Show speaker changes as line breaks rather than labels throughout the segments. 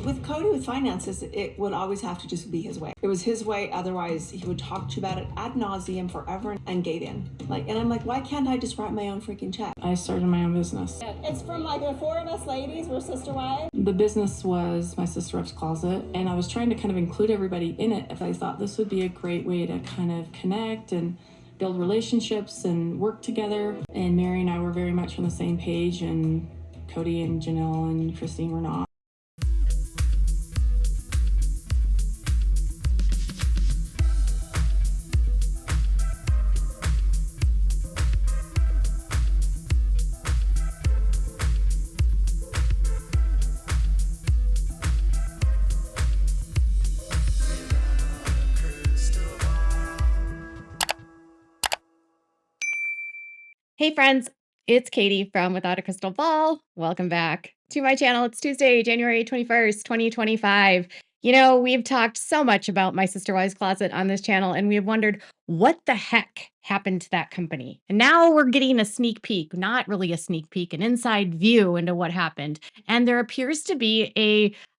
With Kody, with finances, it would always have to just be his way. It was his way. Otherwise, he would talk to you about it ad nauseum forever and gave in. And I'm like, why can't I just write my own freaking check? I started my own business.
It's from the four of us ladies. We're Sisterwife.
The business was my Sisterwife's closet, and I was trying to kind of include everybody in it. If I thought this would be a great way to kind of connect and build relationships and work together. And Mary and I were very much on the same page, and Kody and Janelle and Christine were not.
Hey friends, it's Katie from Without a Crystal Ball. Welcome back to my channel. It's Tuesday, January 21st, 2025. You know, we've talked so much about my Sisterwife closet on this channel, and we've wondered what the heck happened to that company. And now we're getting a sneak peek, not really a sneak peek, an inside view into what happened. And there appears to be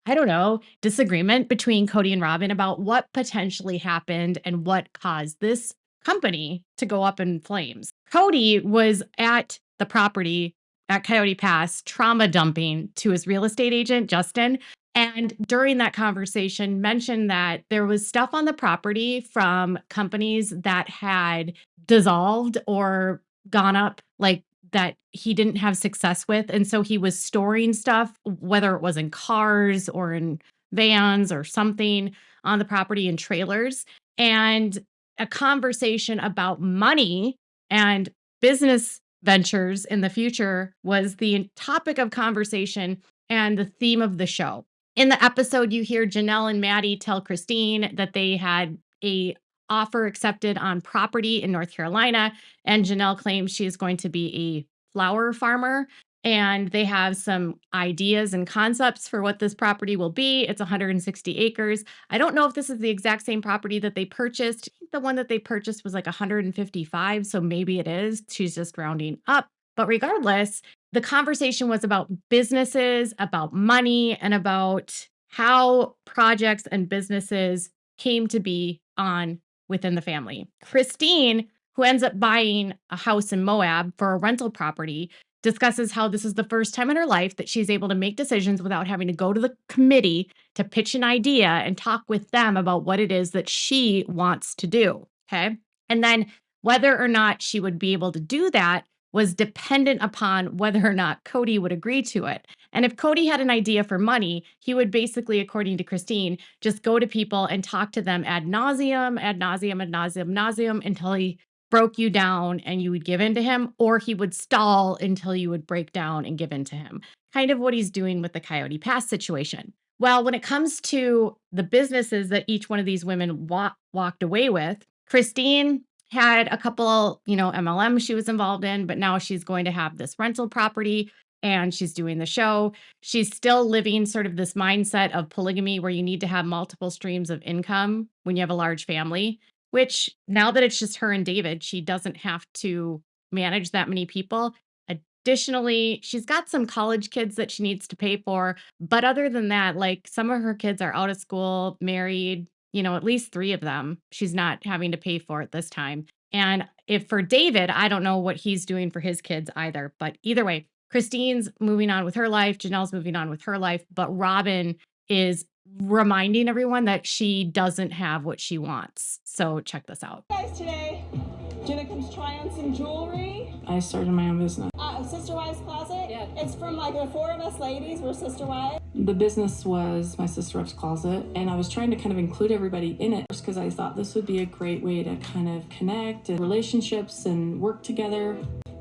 I don't know, disagreement between Kody and Robyn about what potentially happened and what caused this company to go up in flames. Kody was at the property at Coyote Pass trauma dumping to his real estate agent, Justin. And during that conversation mentioned that there was stuff on the property from companies that had dissolved or gone up, like that he didn't have success with. And so he was storing stuff, whether it was in cars or in vans or something on the property in trailers. And a conversation about money and business ventures in the future was the topic of conversation and the theme of the show. In the episode, you hear Janelle and Maddie tell Christine that they had a offer accepted on property in North Carolina, and Janelle claims she is going to be a flower farmer. And they have some ideas and concepts for what this property will be. It's 160 acres. I don't know if this is the exact same property that they purchased. I think the one that they purchased was like 155, so maybe it is. She's just rounding up. But regardless, the conversation was about businesses, about money, and about how projects and businesses came to be on within the family. Christine, who ends up buying a house in Moab for a rental property, discusses how this is the first time in her life that she's able to make decisions without having to go to the committee to pitch an idea and talk with them about what it is that she wants to do. Okay. And then whether or not she would be able to do that was dependent upon whether or not Kody would agree to it. And if Kody had an idea for money, he would basically, according to Christine, just go to people and talk to them ad nauseum, ad nauseum, ad nauseum, nauseum until he broke you down and you would give in to him, or he would stall until you would break down and give in to him. Kind of what he's doing with the Coyote Pass situation. Well, when it comes to the businesses that each one of these women walked away with, Christine had a couple, MLMs she was involved in, but now she's going to have this rental property and she's doing the show. She's still living sort of this mindset of polygamy where you need to have multiple streams of income when you have a large family, which now that it's just her and David, she doesn't have to manage that many people. Additionally, she's got some college kids that she needs to pay for. But other than that, like some of her kids are out of school, married, at least 3 of them she's not having to pay for at this time. And if for David, I don't know what he's doing for his kids either. But either way, Christine's moving on with her life. Janelle's moving on with her life. But Robyn is reminding everyone that she doesn't have what she wants. So check this out.
Guys, today, Jenna comes try on some jewelry.
I started my own business.
Sisterwife's closet. Yeah. It's from the four of us ladies. We're Sisterwife.
The business was my Sisterwife's closet, and I was trying to kind of include everybody in it because I thought this would be a great way to kind of connect and relationships and work together.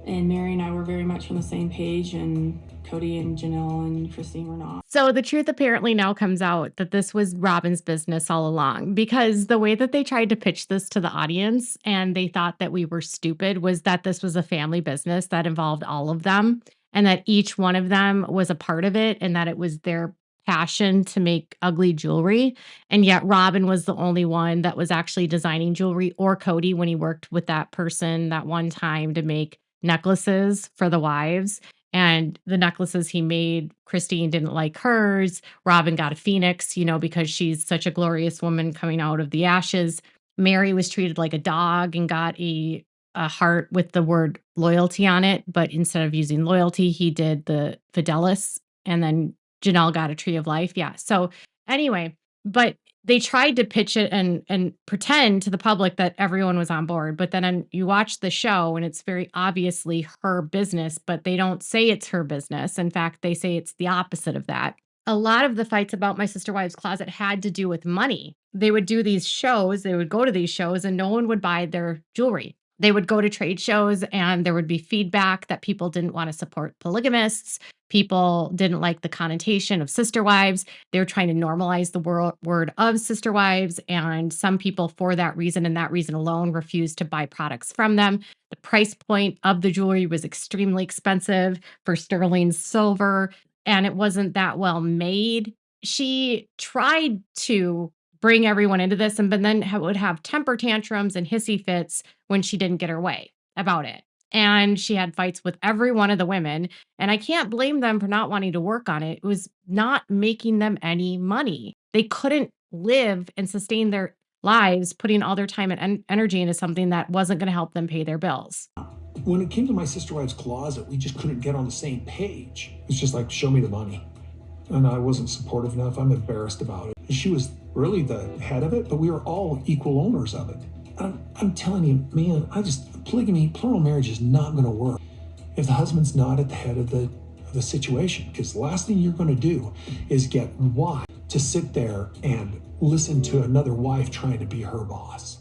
And Mary and I were very much on the same page, and Kody and Janelle and Christine were not.
So the truth apparently now comes out that this was Robyn's business all along, because the way that they tried to pitch this to the audience and they thought that we were stupid was that this was a family business that involved all of them and that each one of them was a part of it and that it was their passion to make ugly jewelry. And yet Robyn was the only one that was actually designing jewelry, or Kody when he worked with that person that one time to make necklaces for the wives. And the necklaces he made, Christine didn't like hers. Robyn got a phoenix, because she's such a glorious woman coming out of the ashes. Mary was treated like a dog and got a heart with the word loyalty on it. But instead of using loyalty, he did the Fidelis. And then Janelle got a tree of life. Yeah. So anyway, but they tried to pitch it and pretend to the public that everyone was on board. But then you watch the show and it's very obviously her business, but they don't say it's her business. In fact, they say it's the opposite of that. A lot of the fights about My Sister Wives Closet had to do with money. They would do these shows, they would go to these shows, and no one would buy their jewelry. They would go to trade shows and there would be feedback that people didn't want to support polygamists. People didn't like the connotation of sister wives. They were trying to normalize the word of sister wives. And some people, for that reason and that reason alone, refused to buy products from them. The price point of the jewelry was extremely expensive for sterling silver, and it wasn't that well made. She tried to bring everyone into this, but then would have temper tantrums and hissy fits when she didn't get her way about it. And she had fights with every one of the women. And I can't blame them for not wanting to work on it. It was not making them any money. They couldn't live and sustain their lives putting all their time and energy into something that wasn't going to help them pay their bills.
When it came to My Sister Wives Closet, we just couldn't get on the same page. It's just like, show me the money. And I wasn't supportive enough. I'm embarrassed about it. She was really the head of it, but we were all equal owners of it. I'm telling you, man, polygamy, plural marriage is not going to work if the husband's not at the head of the situation. Because the last thing you're going to do is get wife to sit there and listen to another wife trying to be her boss.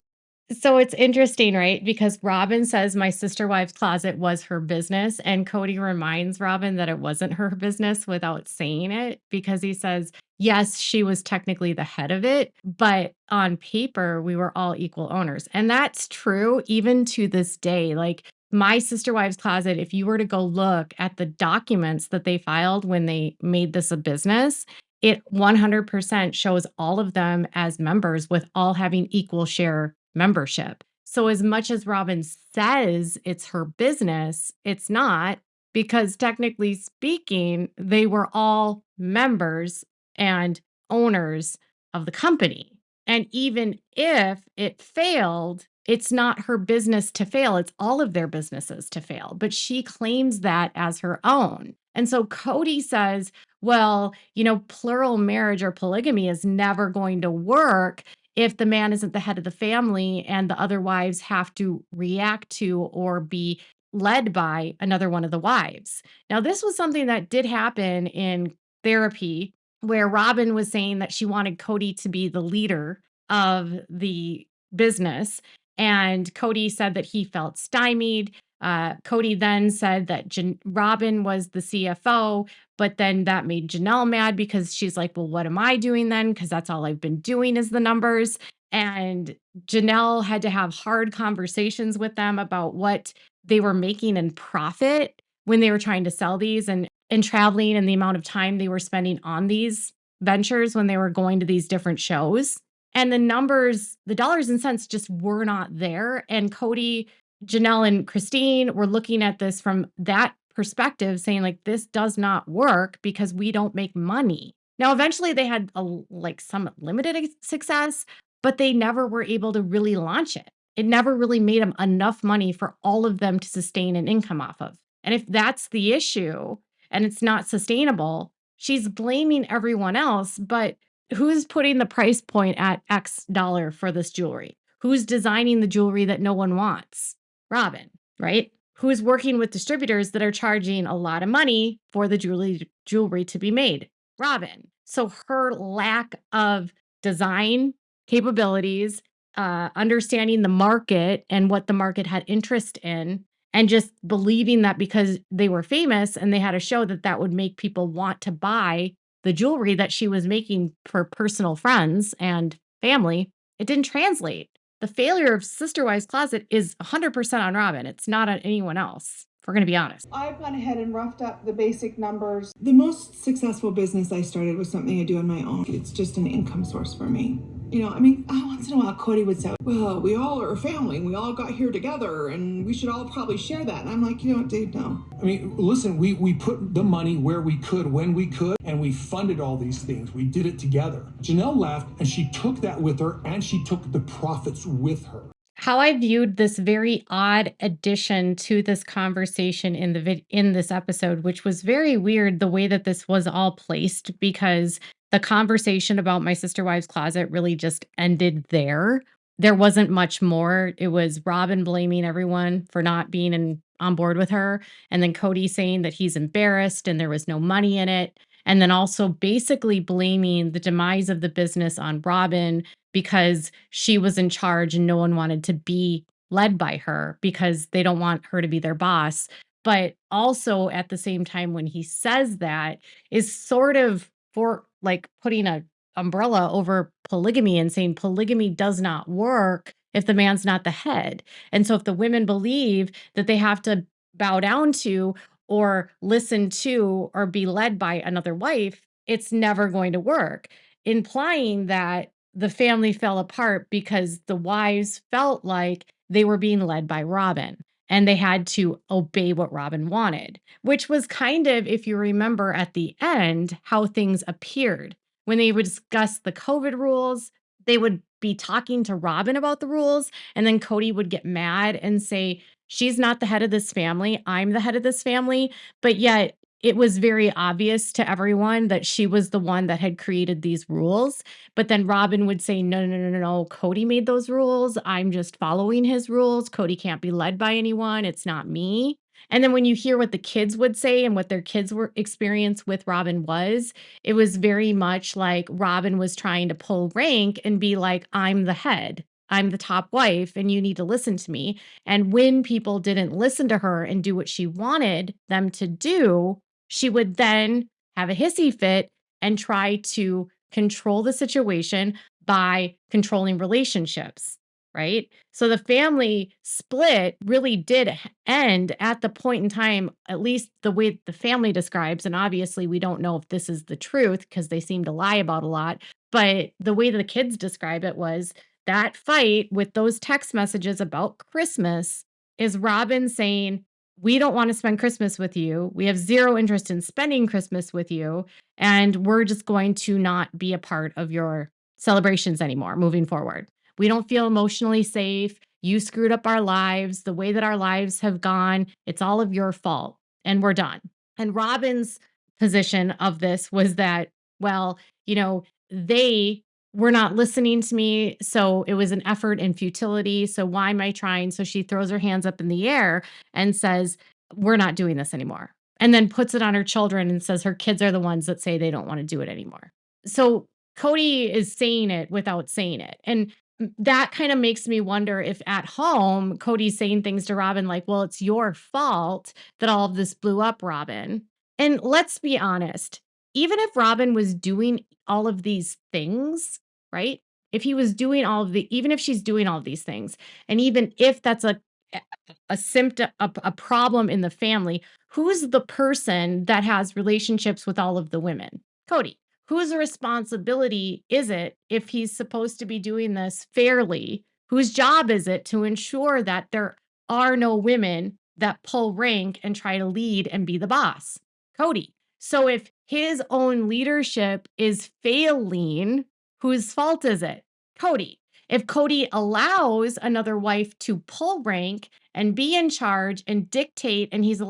So it's interesting, right? Because Robyn says My Sister Wives Closet was her business, and Kody reminds Robyn that it wasn't her business without saying it, because he says, yes, she was technically the head of it, but on paper, we were all equal owners. And that's true even to this day. Like My Sister Wives Closet, if you were to go look at the documents that they filed when they made this a business, it 100% shows all of them as members with all having equal share membership. So as much as Robyn says it's her business, it's not, because technically speaking, they were all members and owners of the company. And even if it failed, it's not her business to fail. It's all of their businesses to fail. But she claims that as her own. And so Kody says, well, plural marriage or polygamy is never going to work if the man isn't the head of the family and the other wives have to react to or be led by another one of the wives. Now, this was something that did happen in therapy, where Robyn was saying that she wanted Kody to be the leader of the business. And Kody said that he felt stymied. Kody then said that Robyn was the CFO, but then that made Janelle mad because she's like, well, what am I doing then? Because that's all I've been doing is the numbers. And Janelle had to have hard conversations with them about what they were making in profit when they were trying to sell these, and traveling, and the amount of time they were spending on these ventures when they were going to these different shows. And the numbers, the dollars and cents just were not there. And Kody, Janelle, and Christine were looking at this from that perspective, saying like, this does not work because we don't make money. Now, eventually they had some limited success, but they never were able to really launch it. It never really made them enough money for all of them to sustain an income off of. And if that's the issue and it's not sustainable, she's blaming everyone else, but who's putting the price point at X dollar for this jewelry? Who's designing the jewelry that no one wants? Robyn, right? Who's working with distributors that are charging a lot of money for the jewelry to be made? Robyn. So her lack of design capabilities, understanding the market and what the market had interest in, and just believing that because they were famous and they had a show that would make people want to buy the jewelry that she was making for personal friends and family, it didn't translate. The failure of Sister Wives Closet is 100% on Robyn. It's not on anyone else, if we're going to be honest.
I've gone ahead and roughed up the basic numbers.
The most successful business I started was something I do on my own. It's just an income source for me.
Once in a while, Kody would say, well, we all are a family and we all got here together and we should all probably share that. And I'm like, Dave, no.
Listen, we put the money where we could, when we could, and we funded all these things. We did it together. Janelle left and she took that with her and she took the profits with her.
How I viewed this very odd addition to this conversation in this episode, which was very weird the way that this was all placed, because the conversation about my sister wives closet really just ended there. There wasn't much more. It was Robyn blaming everyone for not being on board with her, and then Kody saying that he's embarrassed and there was no money in it, and then also basically blaming the demise of the business on Robyn because she was in charge and no one wanted to be led by her because they don't want her to be their boss. But also at the same time, when he says that, is sort of for like putting a umbrella over polygamy and saying polygamy does not work if the man's not the head. And so if the women believe that they have to bow down to or listen to or be led by another wife, it's never going to work, implying that the family fell apart because the wives felt like they were being led by Robyn and they had to obey what Robyn wanted, which was kind of, if you remember at the end, how things appeared. When they would discuss the COVID rules, they would be talking to Robyn about the rules, and then Kody would get mad and say, she's not the head of this family, I'm the head of this family. But yet it was very obvious to everyone that she was the one that had created these rules. But then Robyn would say, no, no, no, no, no, Kody made those rules. I'm just following his rules. Kody can't be led by anyone. It's not me. And then when you hear what the kids would say and what their kids' were experience with Robyn was, it was very much like Robyn was trying to pull rank and be like, I'm the head. I'm the top wife and you need to listen to me. And when people didn't listen to her and do what she wanted them to do, she would then have a hissy fit and try to control the situation by controlling relationships, right? So the family split really did end at the point in time, at least the way the family describes. And obviously, we don't know if this is the truth because they seem to lie about a lot. But the way the kids describe it was that fight with those text messages about Christmas is Robyn saying, we don't want to spend Christmas with you. We have zero interest in spending Christmas with you. And we're just going to not be a part of your celebrations anymore moving forward. We don't feel emotionally safe. You screwed up our lives. The way that our lives have gone, it's all of your fault. And we're done. And Robyn's position of this was that, well, they were not listening to me. So it was an effort in futility. So why am I trying? So she throws her hands up in the air and says, we're not doing this anymore. And then puts it on her children and says her kids are the ones that say they don't want to do it anymore. So Kody is saying it without saying it. And that kind of makes me wonder if at home, Kody's saying things to Robyn like, well, it's your fault that all of this blew up, Robyn. And let's be honest, even if Robyn was doing all of these things, right? If he was doing even if she's doing all of these things, and even if that's a symptom, a problem in the family, who's the person that has relationships with all of the women? Kody. Whose responsibility is it if he's supposed to be doing this fairly? Whose job is it to ensure that there are no women that pull rank and try to lead and be the boss? Kody. So if his own leadership is failing, whose fault is it? Kody. If Kody allows another wife to pull rank and be in charge and dictate, and he's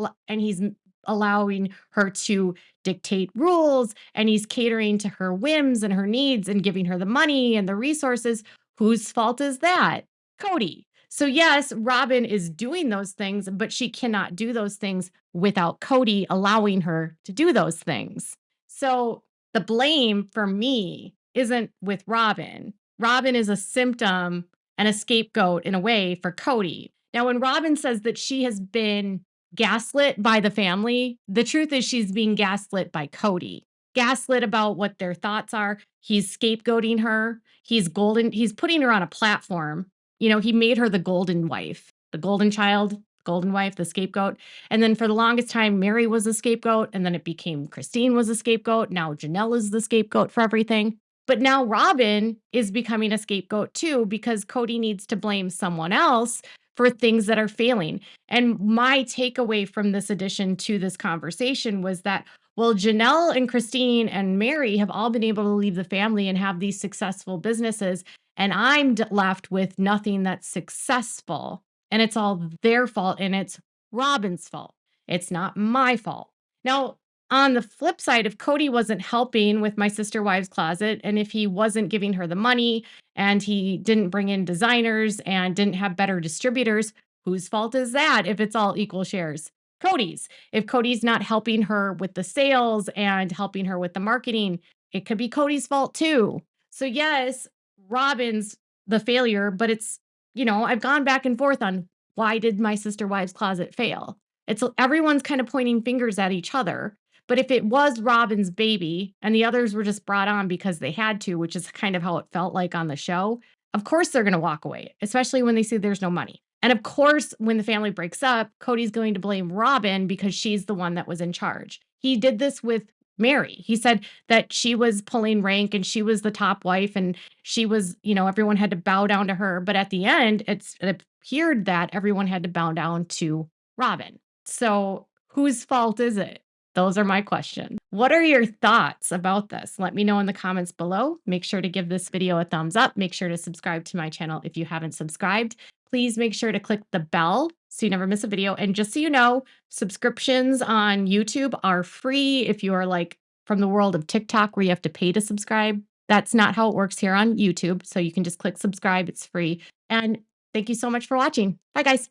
allowing her to dictate rules, and he's catering to her whims and her needs and giving her the money and the resources, whose fault is that? Kody. So yes, Robyn is doing those things, but she cannot do those things without Kody allowing her to do those things. So the blame for me isn't with Robyn. Robyn is a symptom and a scapegoat in a way for Kody. Now, when Robyn says that she has been gaslit by the family, the truth is she's being gaslit by Kody. Gaslit about what their thoughts are. He's scapegoating her. He's putting her on a platform. He made her the golden wife, the golden child, golden wife, the scapegoat. And then for the longest time, Mary was a scapegoat. And then it became Christine was a scapegoat. Now Janelle is the scapegoat for everything. But now Robyn is becoming a scapegoat too, because Kody needs to blame someone else for things that are failing. And my takeaway from this addition to this conversation was that, well, Janelle and Christine and Mary have all been able to leave the family and have these successful businesses. And I'm left with nothing that's successful. And it's all their fault. And it's Robyn's fault. It's not my fault. Now, on the flip side, if Kody wasn't helping with my sister wives closet, and if he wasn't giving her the money, and he didn't bring in designers and didn't have better distributors, whose fault is that if it's all equal shares? Kody's. If Kody's not helping her with the sales and helping her with the marketing, it could be Kody's fault too. So yes, Robyn's the failure, but it's, I've gone back and forth on why did my sister wives closet fail? It's everyone's kind of pointing fingers at each other. But if it was Robyn's baby and the others were just brought on because they had to, which is kind of how it felt like on the show, of course they're going to walk away, especially when they see there's no money. And of course, when the family breaks up, Kody's going to blame Robyn because she's the one that was in charge. He did this with Mary. He said that she was pulling rank and she was the top wife and she was, everyone had to bow down to her. But at the end, it appeared that everyone had to bow down to Robyn. So whose fault is it? Those are my questions. What are your thoughts about this? Let me know in the comments below. Make sure to give this video a thumbs up. Make sure to subscribe to my channel if you haven't subscribed. Please make sure to click the bell so you never miss a video. And just so you know, subscriptions on YouTube are free. If you are like from the world of TikTok where you have to pay to subscribe, that's not how it works here on YouTube. So you can just click subscribe. It's free. And thank you so much for watching. Bye, guys.